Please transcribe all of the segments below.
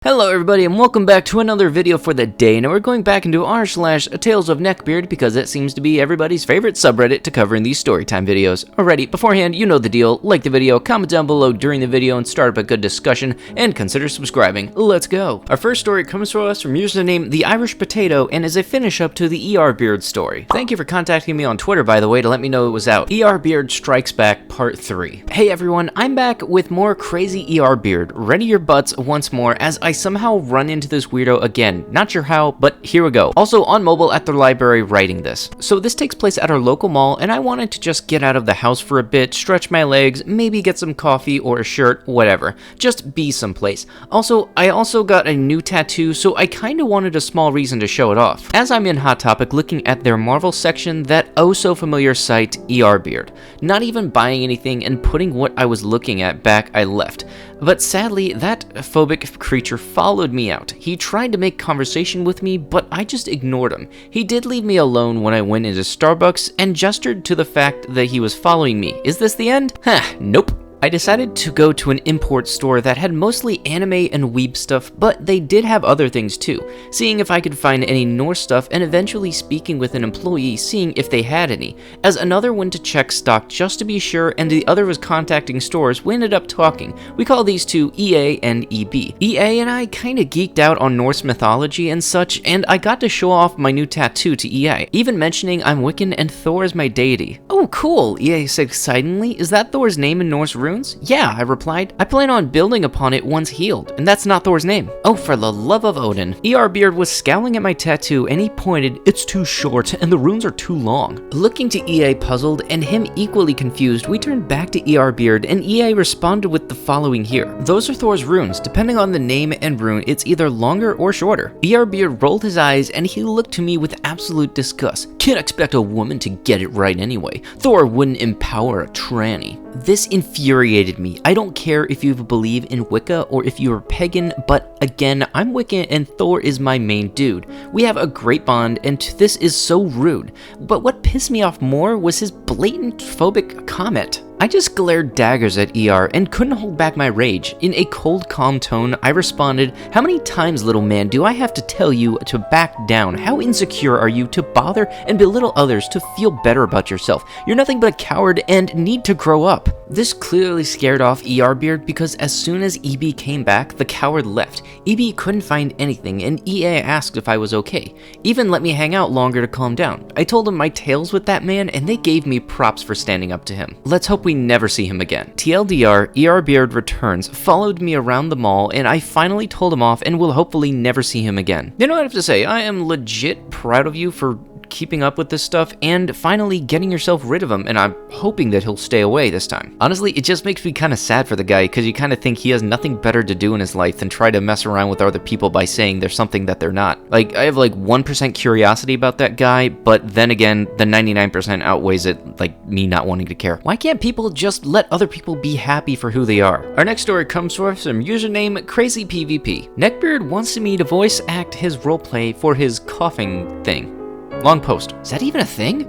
Hello everybody and welcome back to another video for the day. Now we're going back into r/talesofneckbeard because it seems to be everybody's favorite subreddit to cover in these storytime videos. Alrighty, beforehand, you know the deal. Like the video, comment down below during the video and start up a good discussion, and consider subscribing. Let's go. Our first story comes to us from username The Irish Potato and is a finish up to the Beard story. Thank you for contacting me on Twitter, by the way, to let me know it was out. Beard Strikes Back Part 3. Hey everyone, I'm back with more crazy Beard. Ready your butts once more as I somehow run into this weirdo again. Not sure how, but here we go. Also on mobile at the library writing this. So this takes place at our local mall and I wanted to just get out of the house for a bit, stretch my legs, maybe get some coffee or a shirt, whatever. Just be someplace. I also got a new tattoo, so I kinda wanted a small reason to show it off. As I'm in Hot Topic looking at their Marvel section, that oh so familiar site, Beard. Not even buying anything and putting what I was looking at back, I left. But sadly, that phobic creature followed me out. He tried to make conversation with me, but I just ignored him. He did leave me alone when I went into Starbucks and gestured to the fact that he was following me. Is this the end? Nope. I decided to go to an import store that had mostly anime and weeb stuff, but they did have other things too, seeing if I could find any Norse stuff and eventually speaking with an employee seeing if they had any, as another went to check stock just to be sure and the other was contacting stores. We ended up talking. We call these two EA and EB. EA and I kinda geeked out on Norse mythology and such, and I got to show off my new tattoo to EA, even mentioning I'm Wiccan and Thor is my deity. Oh cool, EA said excitingly. Is that Thor's name in Norse runes? Yeah, I replied. I plan on building upon it once healed, and that's not Thor's name. Oh, for the love of Odin. Beard was scowling at my tattoo and he pointed, "It's too short and the runes are too long." Looking to EA puzzled and him equally confused, we turned back to Beard and EA responded with the following here. Those are Thor's runes. Depending on the name and rune, it's either longer or shorter. Beard rolled his eyes and he looked to me with absolute disgust. Can't expect a woman to get it right anyway. Thor wouldn't empower a tranny. This infuriated me. I don't care if you believe in Wicca or if you're pagan, but again, I'm Wiccan and Thor is my main dude. We have a great bond and this is so rude. But what pissed me off more was his blatant phobic comment. I just glared daggers at and couldn't hold back my rage. In a cold, calm tone, I responded, "How many times, little man, do I have to tell you to back down? How insecure are you to bother and belittle others to feel better about yourself? You're nothing but a coward and need to grow up." This clearly scared off Beard because as soon as EB came back, the coward left. EB couldn't find anything and EA asked if I was okay. Even let me hang out longer to calm down. I told him my tales with that man and they gave me props for standing up to him. Let's hope we never see him again. TLDR, Beard returns, followed me around the mall, and I finally told him off and will hopefully never see him again. You know what I have to say, I am legit proud of you for keeping up with this stuff and finally getting yourself rid of him, and I'm hoping that he'll stay away this time. Honestly, it just makes me kind of sad for the guy because you kind of think he has nothing better to do in his life than try to mess around with other people by saying they're something that they're not. Like, I have like 1% curiosity about that guy, but then again, the 99% outweighs it, like me not wanting to care. Why can't people just let other people be happy for who they are? Our next story comes to us from username CrazyPVP. Neckbeard wants me to voice act his roleplay for his coughing thing. Long post. Is that even a thing?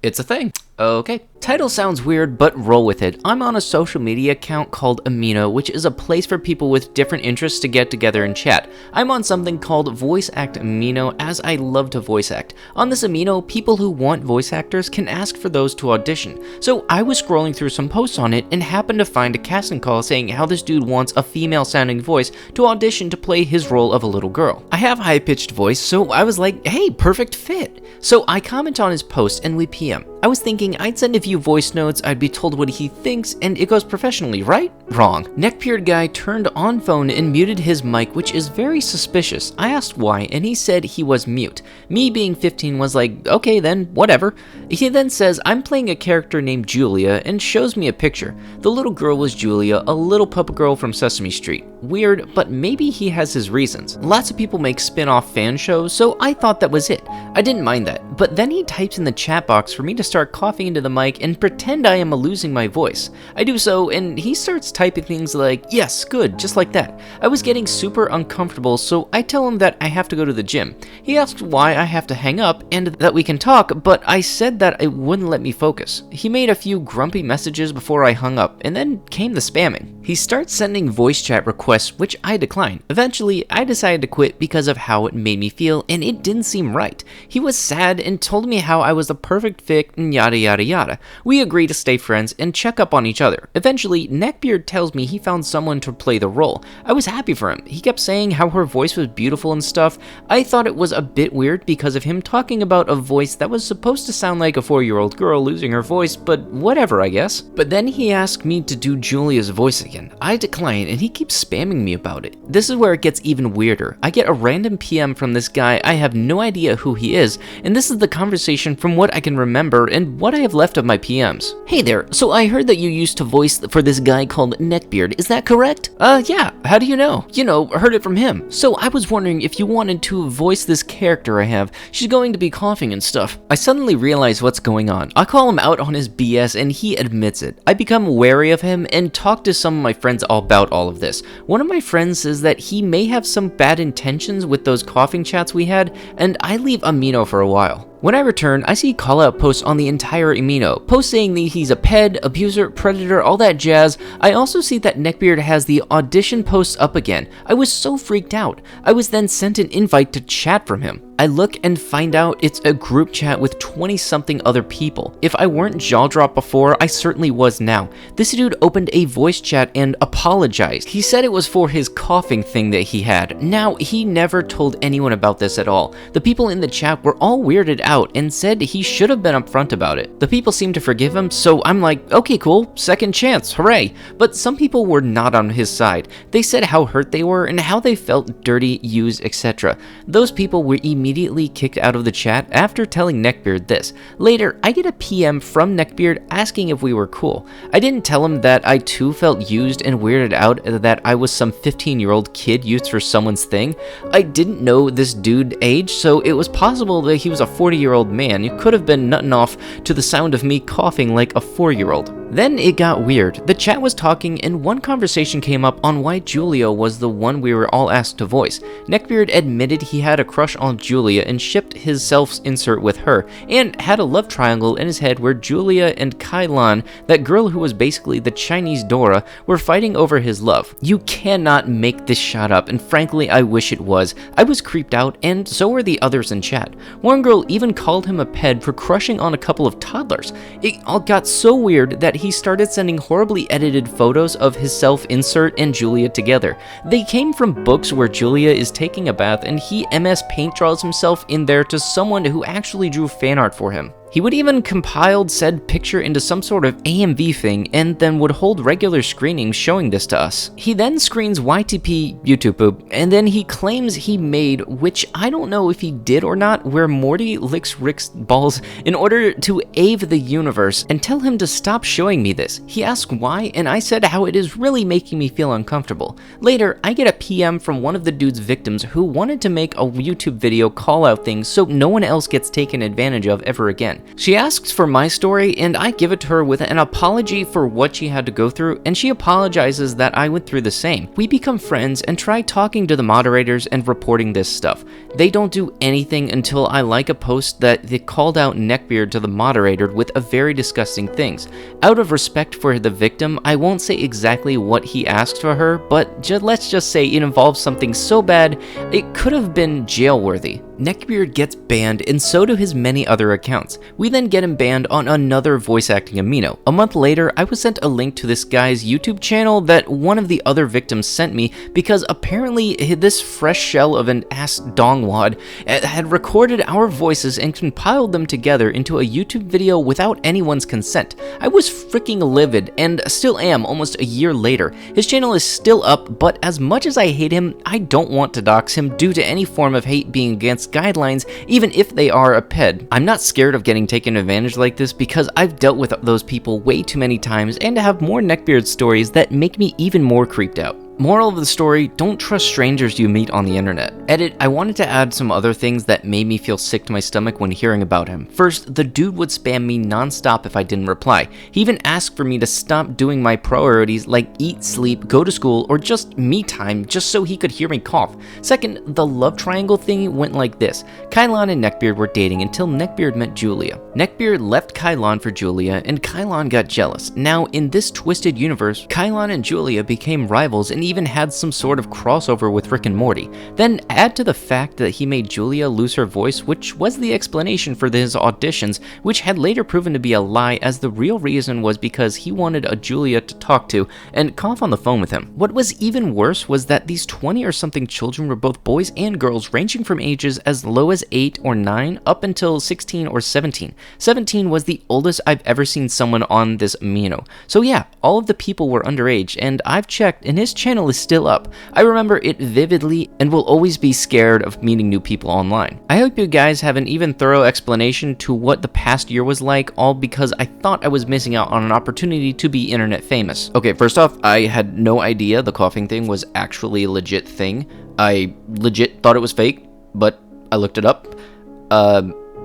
It's a thing. Okay. Title sounds weird, but roll with it. I'm on a social media account called Amino, which is a place for people with different interests to get together and chat. I'm on something called Voice Act Amino, as I love to voice act. On this Amino, people who want voice actors can ask for those to audition. So I was scrolling through some posts on it and happened to find a casting call saying how this dude wants a female-sounding voice to audition to play his role of a little girl. I have a high-pitched voice, so I was like, hey, perfect fit. So I comment on his post and we PM. I was thinking I'd send a few voice notes, I'd be told what he thinks, and it goes professionally, right? Wrong. Neckbeard guy turned on phone and muted his mic, which is very suspicious. I asked why, and he said he was mute. Me being 15 was like, okay then, whatever. He then says I'm playing a character named Julia and shows me a picture. The little girl was Julia, a little puppet girl from Sesame Street. Weird, but maybe he has his reasons. Lots of people make spin-off fan shows, so I thought that was it. I didn't mind that, but then he types in the chat box for me to start coughing into the mic and pretend I am losing my voice. I do so, and he starts typing things like, yes, good, just like that. I was getting super uncomfortable, so I tell him that I have to go to the gym. He asks why I have to hang up and that we can talk, but I said that it wouldn't let me focus. He made a few grumpy messages before I hung up, and then came the spamming. He starts sending voice chat requests, which I declined. Eventually, I decided to quit because of how it made me feel, and it didn't seem right. He was sad and told me how I was the perfect fit and yada yada yada. We agreed to stay friends and check up on each other. Eventually, Neckbeard tells me he found someone to play the role. I was happy for him. He kept saying how her voice was beautiful and stuff. I thought it was a bit weird because of him talking about a voice that was supposed to sound like a 4-year-old girl losing her voice, but whatever, I guess. But then he asked me to do Julia's voice again. I decline, and he keeps spamming me about it. This is where it gets even weirder. I get a random PM from this guy. I have no idea who he is, and this is the conversation from what I can remember and what I have left of my PMs. Hey there, so I heard that you used to voice for this guy called Neckbeard, is that correct? Yeah, how do you know? You know, heard it from him. So I was wondering if you wanted to voice this character I have. She's going to be coughing and stuff. I suddenly realize what's going on. I call him out on his BS and he admits it. I become wary of him and talk to some of my friends all about all of this. One of my friends says that he may have some bad intentions with those coughing chats we had, and I leave Amino for a while. When I return, I see call-out posts on the entire Amino, posts saying that he's a ped, abuser, predator, all that jazz. I also see that Neckbeard has the audition posts up again. I was so freaked out. I was then sent an invite to chat from him. I look and find out it's a group chat with 20-something other people. If I weren't jaw-dropped before, I certainly was now. This dude opened a voice chat and apologized. He said it was for his coughing thing that he had. Now, he never told anyone about this at all. The people in the chat were all weirded out and said he should have been upfront about it. The people seemed to forgive him, so I'm like, okay, cool, second chance, hooray. But some people were not on his side. They said how hurt they were and how they felt dirty, used, etc. Those people were immediately kicked out of the chat after telling Neckbeard this. Later, I get a PM from Neckbeard asking if we were cool. I didn't tell him that I too felt used and weirded out that I was some 15-year-old kid used for someone's thing. I didn't know this dude age, so it was possible that he was a 40-year-old man. He could have been nutting off to the sound of me coughing like a 4-year-old. Then it got weird. The chat was talking and one conversation came up on why Julia was the one we were all asked to voice. Neckbeard admitted he had a crush on Julia and shipped his self-insert with her, and had a love triangle in his head where Julia and Kailan, that girl who was basically the Chinese Dora, were fighting over his love. You cannot make this shot up, and frankly I wish it was. I was creeped out, and so were the others in chat. One girl even called him a ped for crushing on a couple of toddlers. It all got so weird that he started sending horribly edited photos of his self-insert and Julia together. They came from books where Julia is taking a bath and he MS Paint draws himself in there to someone who actually drew fan art for him. He would even compile said picture into some sort of AMV thing and then would hold regular screenings showing this to us. He then screens YTP YouTube poop, and then he claims he made, which I don't know if he did or not, where Morty licks Rick's balls in order to aid the universe and tell him to stop showing me this. He asked why, and I said how it is really making me feel uncomfortable. Later, I get a PM from one of the dude's victims who wanted to make a YouTube video call out things so no one else gets taken advantage of ever again. She asks for my story, and I give it to her with an apology for what she had to go through, and she apologizes that I went through the same. We become friends and try talking to the moderators and reporting this stuff. They don't do anything until I like a post that they called out Neckbeard to the moderator with a very disgusting things. Out of respect for the victim, I won't say exactly what he asked for her, but let's just say it involves something so bad it could have been jail-worthy. Neckbeard gets banned, and so do his many other accounts. We then get him banned on another voice acting Amino. A month later, I was sent a link to this guy's YouTube channel that one of the other victims sent me because apparently this fresh shell of an ass dongwad had recorded our voices and compiled them together into a YouTube video without anyone's consent. I was freaking livid, and still am almost a year later. His channel is still up, but as much as I hate him, I don't want to dox him due to any form of hate being against guidelines, even if they are a ped. I'm not scared of getting taken advantage like this because I've dealt with those people way too many times and have more Neckbeard stories that make me even more creeped out. Moral of the story, don't trust strangers you meet on the internet. Edit, I wanted to add some other things that made me feel sick to my stomach when hearing about him. First, the dude would spam me non-stop if I didn't reply. He even asked for me to stop doing my priorities like eat, sleep, go to school, or just me time just so he could hear me cough. Second, the love triangle thing went like this. Kylon and Neckbeard were dating until Neckbeard met Julia. Neckbeard left Kylon for Julia, and Kylon got jealous. Now, in this twisted universe, Kylon and Julia became rivals and even had some sort of crossover with Rick and Morty. Then add to the fact that he made Julia lose her voice, which was the explanation for his auditions, which had later proven to be a lie, as the real reason was because he wanted a Julia to talk to and cough on the phone with him. What was even worse was that these 20 or something children were both boys and girls, ranging from ages as low as 8 or 9 up until 16 or 17. 17 was the oldest I've ever seen someone on this amino. So yeah, all of the people were underage, and I've checked and his channel is still up. I remember it vividly and will always be scared of meeting new people online. I hope you guys have an even thorough explanation to what the past year was like, all because I thought I was missing out on an opportunity to be internet famous. Okay, first off, I had no idea the coughing thing was actually a legit thing. I legit thought it was fake, but I looked it up.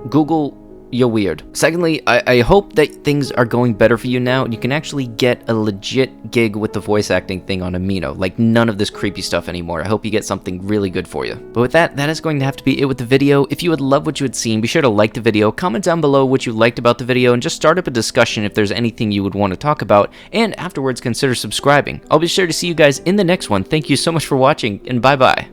Google, you're weird. Secondly, I hope that things are going better for you now and you can actually get a legit gig with the voice acting thing on Amino. Like, none of this creepy stuff anymore. I hope you get something really good for you. But with that is going to have to be it with the video. If you would love what you had seen, be sure to like the video, comment down below what you liked about the video, and just start up a discussion if there's anything you would want to talk about, and afterwards consider subscribing. I'll be sure to see you guys in the next one. Thank you so much for watching, and bye-bye.